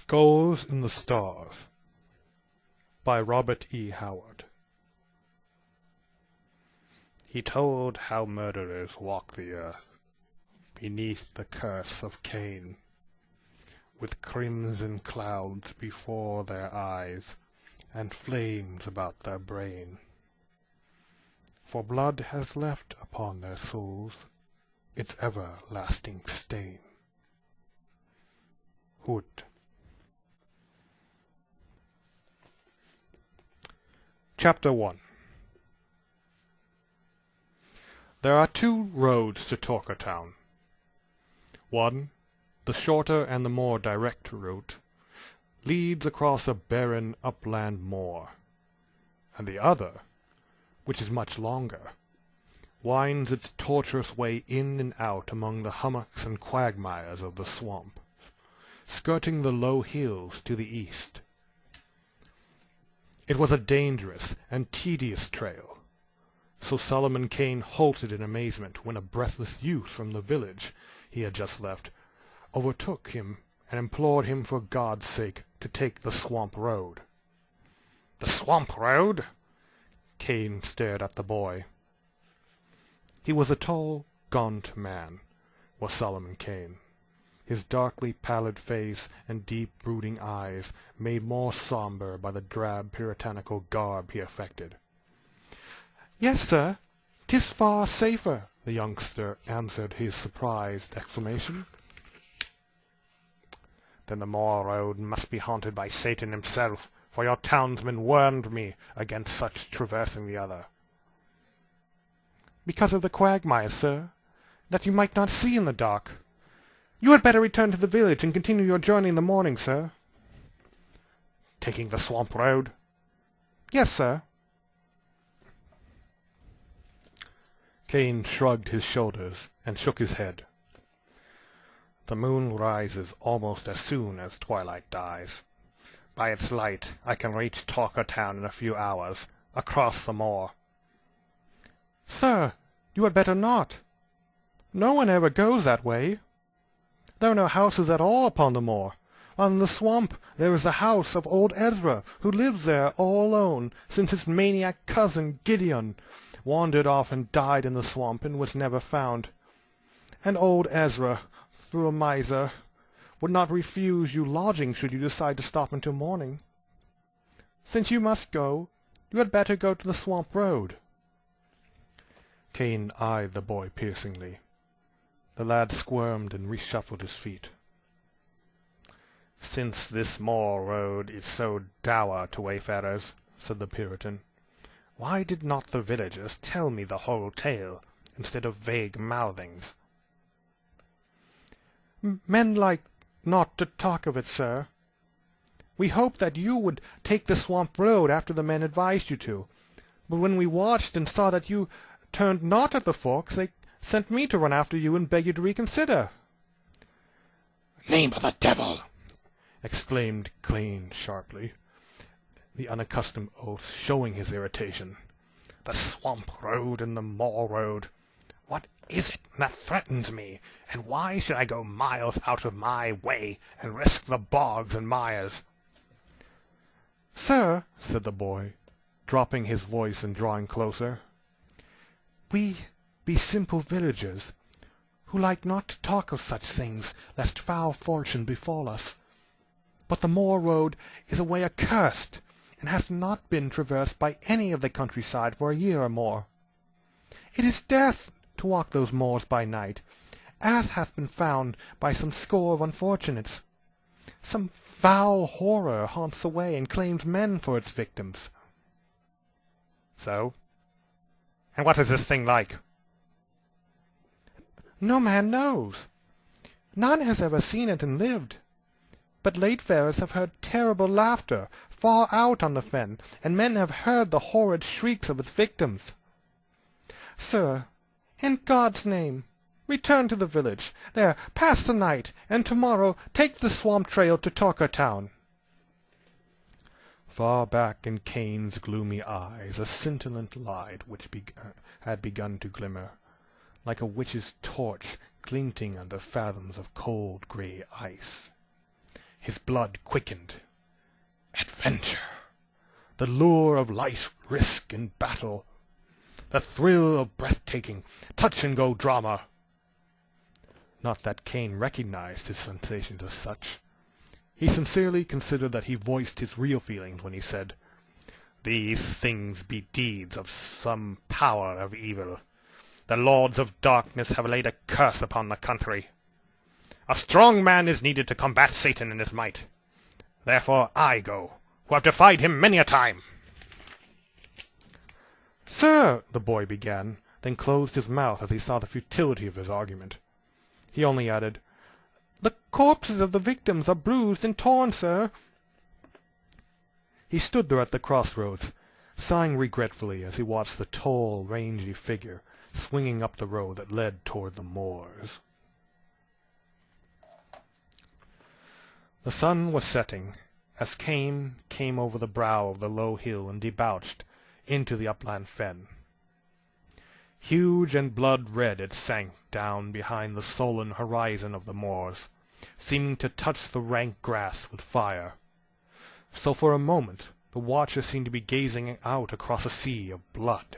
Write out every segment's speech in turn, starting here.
Skulls in the Stars by Robert E. Howard. He told how murderers walk the earth beneath the curse of Cain, with crimson clouds before their eyes and flames about their brain. For blood has left upon their souls its everlasting stain. Hood. Chapter 1. There are two roads to Torkertown. One, the shorter and the more direct route, leads across a barren upland moor, and the other, which is much longer, winds its tortuous way in and out among the hummocks and quagmires of the swamp, skirting the low hills to the east. It was a dangerous and tedious trail, so Solomon Kane halted in amazement when a breathless youth from the village he had just left overtook him and implored him for God's sake to take the swamp road. "The swamp road?" Kane stared at the boy. He was a tall, gaunt man, was Solomon Kane. His darkly pallid face and deep brooding eyes made more sombre by the drab puritanical garb he affected. "Yes, sir, 'tis far safer," the youngster answered his surprised exclamation. "Then the moor road must be haunted by Satan himself, for your townsmen warned me against such traversing the other." "Because of the quagmire, sir, that you might not see in the dark. You had better return to the village and continue your journey in the morning, sir." "Taking the swamp road?" "Yes, sir." Kane shrugged his shoulders and shook his head. "The moon rises almost as soon as twilight dies. By its light I can reach Torkertown in a few hours, across the moor." "Sir, you had better not. No one ever goes that way. There are no houses at all upon the moor, while in the swamp there is the house of old Ezra, who lives there all alone, since his maniac cousin Gideon wandered off and died in the swamp and was never found. And old Ezra, through a miser, would not refuse you lodging should you decide to stop until morning. Since you must go, you had better go to the swamp road." Kane eyed the boy piercingly. The lad squirmed and reshuffled his feet. "Since this moor road is so dour to wayfarers," said the Puritan, "why did not the villagers tell me the whole tale, instead of vague mouthings?" "Men like not to talk of it, sir. We hoped that you would take the swamp road after the men advised you to, but when we watched and saw that you turned not at the forks, they sent me to run after you and beg you to reconsider." "Name of the devil!" exclaimed Kane sharply, the unaccustomed oath showing his irritation. "The swamp road and the moor road. What is it that threatens me, and why should I go miles out of my way and risk the bogs and mires?" "Sir," said the boy, dropping his voice and drawing closer, "we be simple villagers, who like not to talk of such things, lest foul fortune befall us. But the moor road is a way accursed, and hath not been traversed by any of the countryside for a year or more. It is death to walk those moors by night, as hath been found by some score of unfortunates. Some foul horror haunts the way and claims men for its victims." "So? And what is this thing like?" "No man knows. None has ever seen it and lived. But late-farers have heard terrible laughter far out on the fen, and men have heard the horrid shrieks of its victims. Sir, in God's name, return to the village. There, pass the night, and tomorrow take the swamp trail to Torkertown." Far back in Kane's gloomy eyes a scintillant light which had begun to glimmer, like a witch's torch glinting under fathoms of cold grey ice. His blood quickened. Adventure! The lure of life, risk, and battle. The thrill of breathtaking, touch-and-go drama. Not that Cain recognized his sensations as such. He sincerely considered that he voiced his real feelings when he said, "These things be deeds of some power of evil. The lords of darkness have laid a curse upon the country. A strong man is needed to combat Satan in his might. Therefore I go, who have defied him many a time." "Sir," the boy began, then closed his mouth as he saw the futility of his argument. He only added, "The corpses of the victims are bruised and torn, sir." He stood there at the crossroads, sighing regretfully as he watched the tall, rangy figure swinging up the road that led toward the moors. The sun was setting as Cain came over the brow of the low hill and debouched into the upland fen. Huge and blood-red it sank down behind the sullen horizon of the moors, seeming to touch the rank grass with fire. So for a moment the watcher seemed to be gazing out across a sea of blood.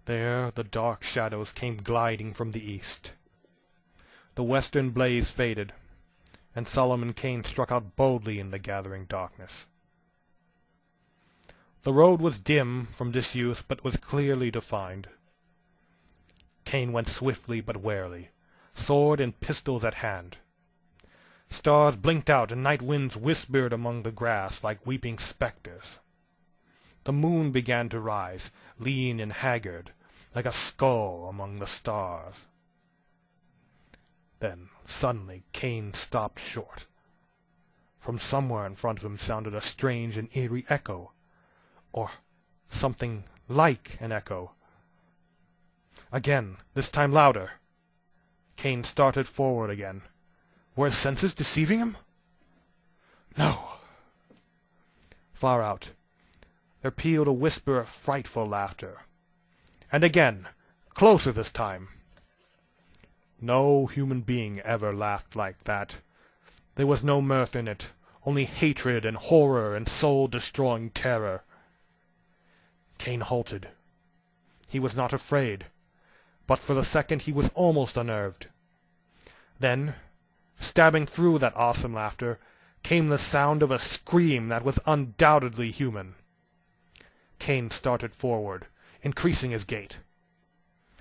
There the dark shadows came gliding from the east. The western blaze faded, and Solomon Cain struck out boldly in the gathering darkness. The road was dim from disuse, but was clearly defined. Cain went swiftly but warily, sword and pistols at hand. Stars blinked out, and night winds whispered among the grass like weeping spectres. The moon began to rise, lean and haggard, like a skull among the stars. Then, suddenly, Cain stopped short. From somewhere in front of him sounded a strange and eerie echo, or something like an echo. Again, this time louder. Cain started forward again. Were his senses deceiving him? No. Far out, there pealed a whisper of frightful laughter. And again, closer this time. No human being ever laughed like that. There was no mirth in it, only hatred and horror and soul-destroying terror. Cain halted. He was not afraid, but for the second he was almost unnerved. Then, stabbing through that awesome laughter, came the sound of a scream that was undoubtedly human. Cain started forward, increasing his gait.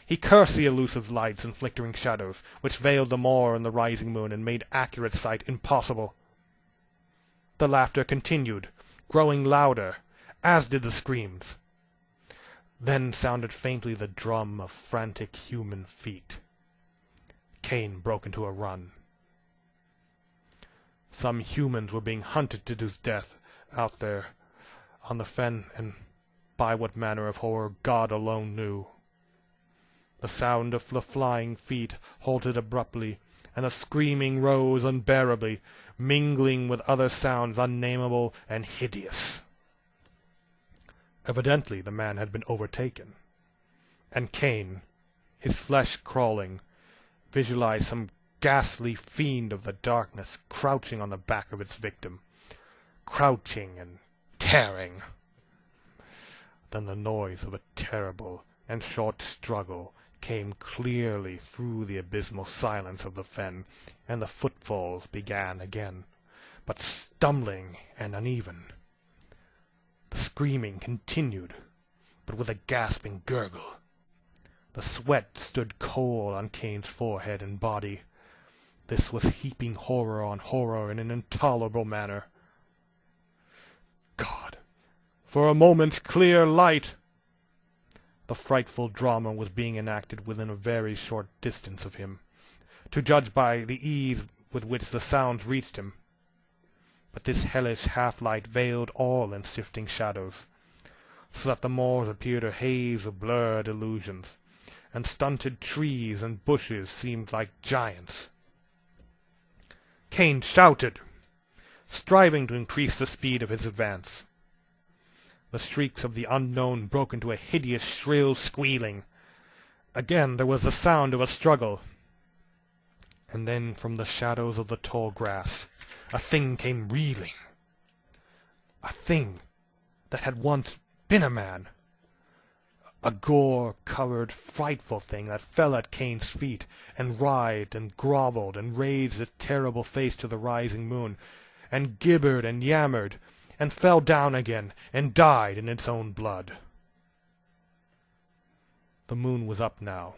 He cursed the elusive lights and flickering shadows, which veiled the moor and the rising moon and made accurate sight impossible. The laughter continued, growing louder, as did the screams. Then sounded faintly the drum of frantic human feet. Cain broke into a run. Some humans were being hunted to death out there on the fen, and by what manner of horror God alone knew. The sound of the flying feet halted abruptly, and the screaming rose unbearably, mingling with other sounds unnameable and hideous. Evidently the man had been overtaken, and Cain, his flesh crawling, visualized some ghastly fiend of the darkness crouching on the back of its victim, crouching and tearing. Then the noise of a terrible and short struggle came clearly through the abysmal silence of the fen, and the footfalls began again, but stumbling and uneven. The screaming continued, but with a gasping gurgle. The sweat stood cold on Cain's forehead and body. This was heaping horror on horror in an intolerable manner. God! For a moment's clear light! The frightful drama was being enacted within a very short distance of him, to judge by the ease with which the sounds reached him. But this hellish half-light veiled all in shifting shadows, so that the moors appeared a haze of blurred illusions, and stunted trees and bushes seemed like giants. Cain shouted, striving to increase the speed of his advance. The shrieks of the unknown broke into a hideous, shrill squealing. Again there was the sound of a struggle. And then from the shadows of the tall grass a thing came reeling. A thing that had once been a man. A gore-covered, frightful thing that fell at Cain's feet, and writhed and grovelled, and raised its terrible face to the rising moon, and gibbered and yammered, and fell down again, and died in its own blood. The moon was up now,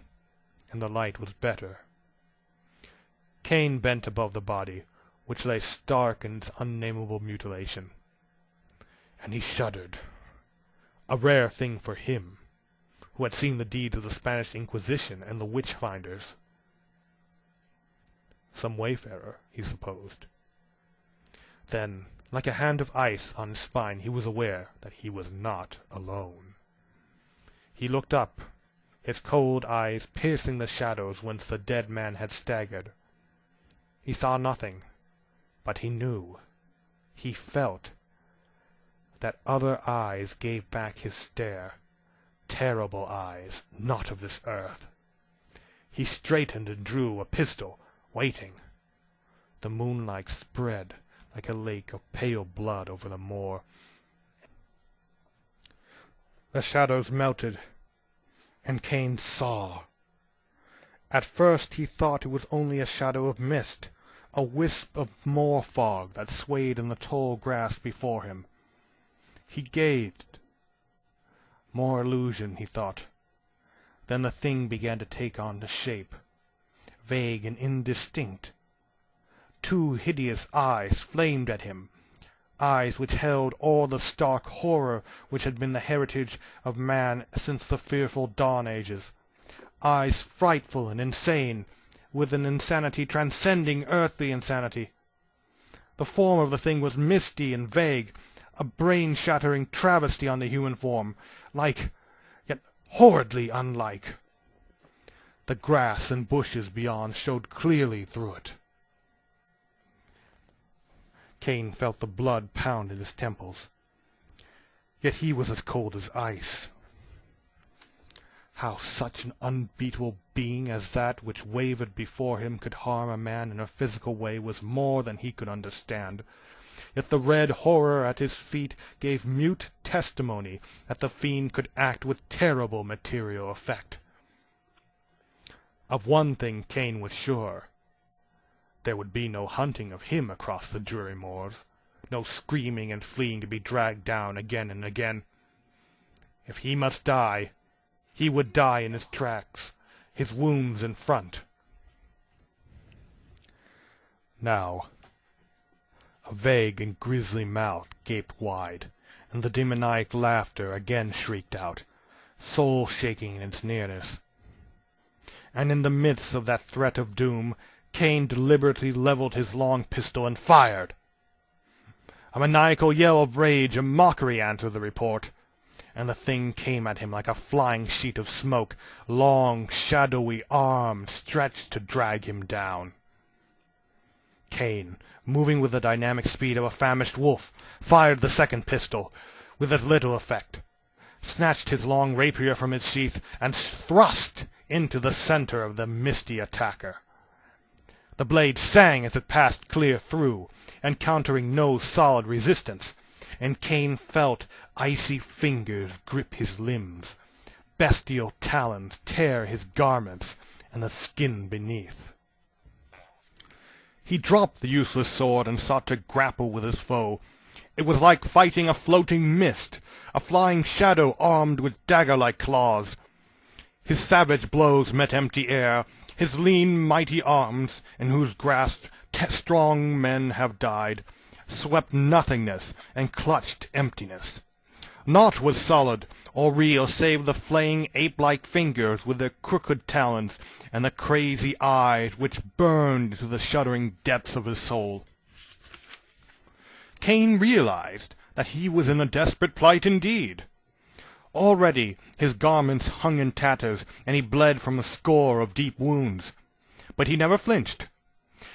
and the light was better. Cain bent above the body, which lay stark in its unnameable mutilation, and he shuddered. A rare thing for him, who had seen the deeds of the Spanish Inquisition and the witch-finders. Some wayfarer, he supposed. Then, like a hand of ice on his spine, he was aware that he was not alone. He looked up, his cold eyes piercing the shadows whence the dead man had staggered. He saw nothing, but he knew, he felt, that other eyes gave back his stare, terrible eyes, not of this earth. He straightened and drew a pistol, waiting. The moonlight spread like a lake of pale blood over the moor. The shadows melted, and Cain saw. At first he thought it was only a shadow of mist, a wisp of moor fog that swayed in the tall grass before him. He gazed. More illusion, he thought. Then the thing began to take on the shape, vague and indistinct. Two hideous eyes flamed at him, eyes which held all the stark horror which had been the heritage of man since the fearful dawn ages, eyes frightful and insane, with an insanity transcending earthly insanity. The form of the thing was misty and vague, a brain-shattering travesty on the human form, like, yet horridly unlike. The grass and bushes beyond showed clearly through it. Cain felt the blood pound in his temples. Yet he was as cold as ice. How such an unbeatable being as that which wavered before him could harm a man in a physical way was more than he could understand. Yet the red horror at his feet gave mute testimony that the fiend could act with terrible material effect. Of one thing Cain was sure. There would be no hunting of him across the dreary moors, no screaming and fleeing to be dragged down again and again. If he must die, he would die in his tracks, his wounds in front. Now, a vague and grisly mouth gaped wide, and the demoniac laughter again shrieked out, soul-shaking in its nearness. And in the midst of that threat of doom, Cain deliberately leveled his long pistol and fired. A maniacal yell of rage and mockery answered the report, and the thing came at him like a flying sheet of smoke, long, shadowy arms stretched to drag him down. Cain, moving with the dynamic speed of a famished wolf, fired the second pistol, with as little effect, snatched his long rapier from its sheath, and thrust into the center of the misty attacker. The blade sang as it passed clear through, encountering no solid resistance, and Cain felt icy fingers grip his limbs, bestial talons tear his garments and the skin beneath. He dropped the useless sword and sought to grapple with his foe. It was like fighting a floating mist, a flying shadow armed with dagger-like claws. His savage blows met empty air, his lean, mighty arms, in whose grasp strong men have died, swept nothingness and clutched emptiness. Naught was solid or real save the flaying ape-like fingers with their crooked talons and the crazy eyes which burned into the shuddering depths of his soul. Cain realized that he was in a desperate plight indeed. Already his garments hung in tatters, and he bled from a score of deep wounds. But he never flinched,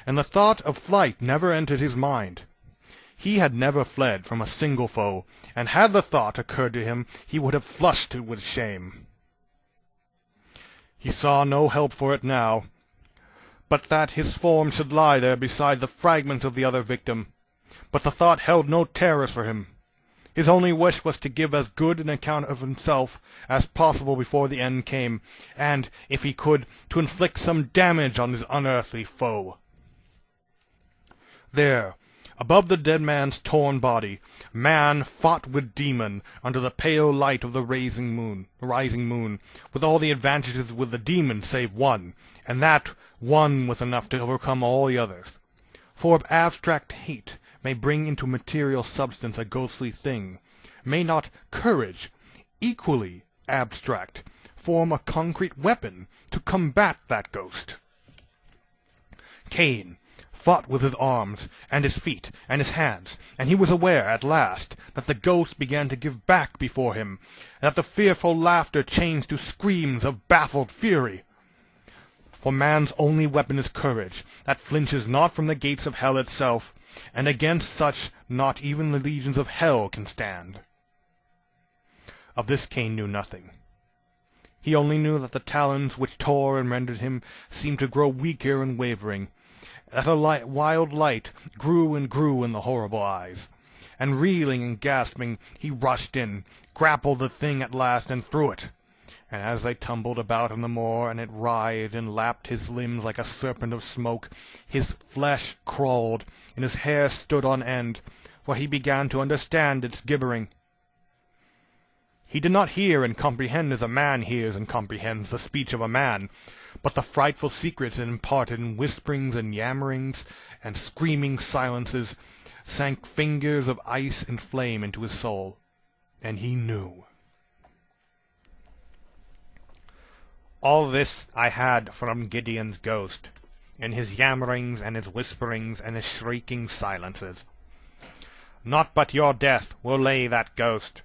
and the thought of flight never entered his mind. He had never fled from a single foe, and had the thought occurred to him, he would have flushed it with shame. He saw no help for it now, but that his form should lie there beside the fragments of the other victim. But the thought held no terrors for him. His only wish was to give as good an account of himself as possible before the end came, and, if he could, to inflict some damage on his unearthly foe. There, above the dead man's torn body, man fought with demon under the pale light of the rising moon, with all the advantages with the demon save one, and that one was enough to overcome all the others. For if abstract hate may bring into material substance a ghostly thing, may not courage, equally abstract, form a concrete weapon to combat that ghost? Cain fought with his arms, and his feet, and his hands, and he was aware, at last, that the ghost began to give back before him, and that the fearful laughter changed to screams of baffled fury. For man's only weapon is courage, that flinches not from the gates of hell itself, and against such not even the legions of hell can stand. Of this Cain knew nothing. He only knew that the talons which tore and rendered him seemed to grow weaker and wavering, that a wild light grew and grew in the horrible eyes, and reeling and gasping he rushed in, grappled the thing at last, and threw it. And as they tumbled about on the moor, and it writhed and lapped his limbs like a serpent of smoke, his flesh crawled, and his hair stood on end, for he began to understand its gibbering. He did not hear and comprehend as a man hears and comprehends the speech of a man, but the frightful secrets it imparted in whisperings and yammerings and screaming silences sank fingers of ice and flame into his soul, and he knew. All this I had from Gideon's ghost, in his yammerings and his whisperings and his shrieking silences. Not but your death will lay that ghost.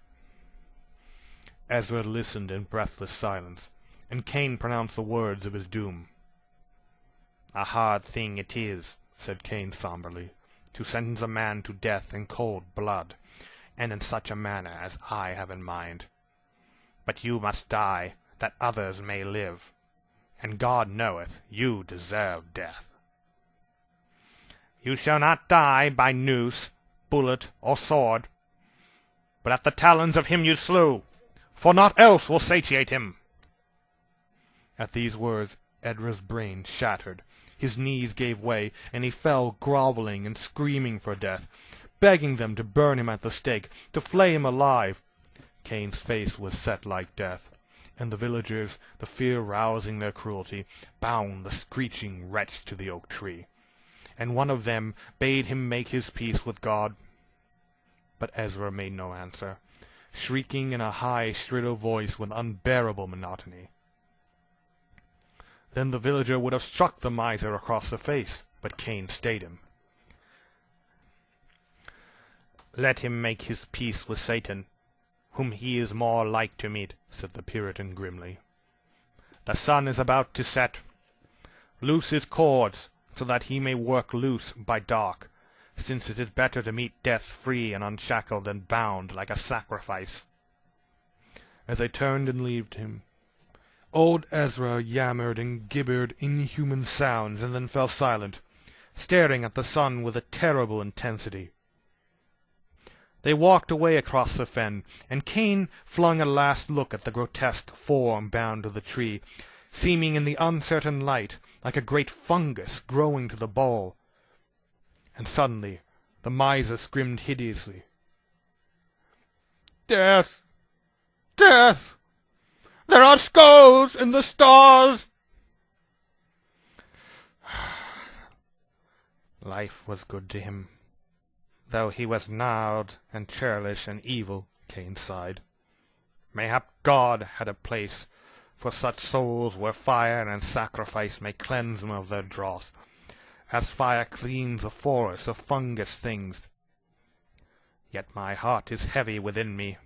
Ezra listened in breathless silence, and Cain pronounced the words of his doom. A hard thing it is, said Cain somberly, to sentence a man to death in cold blood, and in such a manner as I have in mind. But you must die, that others may live, and God knoweth you deserve death. You shall not die by noose, bullet, or sword, but at the talons of him you slew, for naught else will satiate him. At these words Ezra's brain shattered, his knees gave way, and he fell grovelling and screaming for death, begging them to burn him at the stake, to flay him alive. Cain's face was set like death, and the villagers, the fear rousing their cruelty, bound the screeching wretch to the oak tree, and one of them bade him make his peace with God. But Ezra made no answer, shrieking in a high, shrill voice with unbearable monotony. Then the villager would have struck the miser across the face, but Cain stayed him. Let him make his peace with Satan, whom he is more like to meet, said the Puritan grimly. The sun is about to set. Loose his cords, so that he may work loose by dark, since it is better to meet death free and unshackled than bound like a sacrifice. As they turned and left him, old Ezra yammered and gibbered inhuman sounds, and then fell silent, staring at the sun with a terrible intensity. They walked away across the fen, and Cain flung a last look at the grotesque form bound to the tree, seeming in the uncertain light like a great fungus growing to the bole. And suddenly the miser screamed hideously. "Death! Death! There are skulls in the stars!" Life was good to him, though he was gnarled and churlish and evil, Cain sighed. Mayhap God had a place for such souls where fire and sacrifice may cleanse them of their dross, as fire cleans a forest of fungus things. Yet my heart is heavy within me.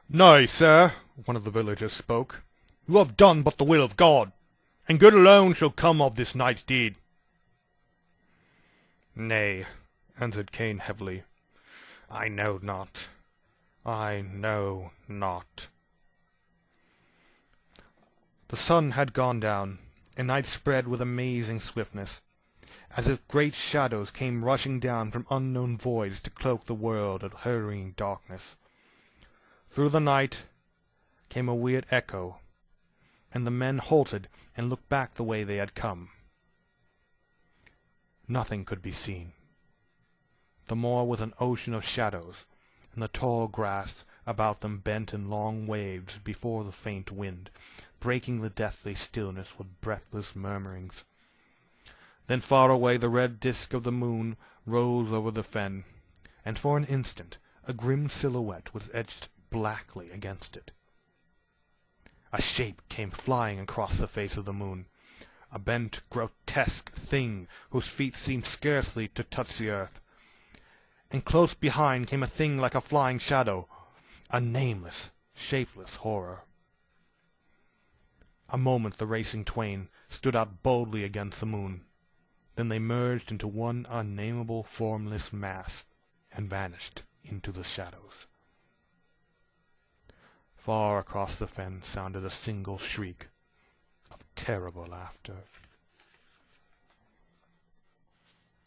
"Nay, sir," one of the villagers spoke, "you have done but the will of God, and good alone shall come of this night's deed." "Nay," answered Cain heavily, "I know not. I know not." The sun had gone down, and night spread with amazing swiftness, as if great shadows came rushing down from unknown voids to cloak the world of hurrying darkness. Through the night came a weird echo, and the men halted and looked back the way they had come. Nothing could be seen. The moor was an ocean of shadows, and the tall grass about them bent in long waves before the faint wind, breaking the deathly stillness with breathless murmurings. Then far away the red disk of the moon rose over the fen, and for an instant a grim silhouette was etched blackly against it. A shape came flying across the face of the moon, a bent, grotesque thing whose feet seemed scarcely to touch the earth. And close behind came a thing like a flying shadow, a nameless, shapeless horror. A moment the racing twain stood out boldly against the moon. Then they merged into one unnameable, formless mass and vanished into the shadows. Far across the fen sounded a single shriek of terrible laughter.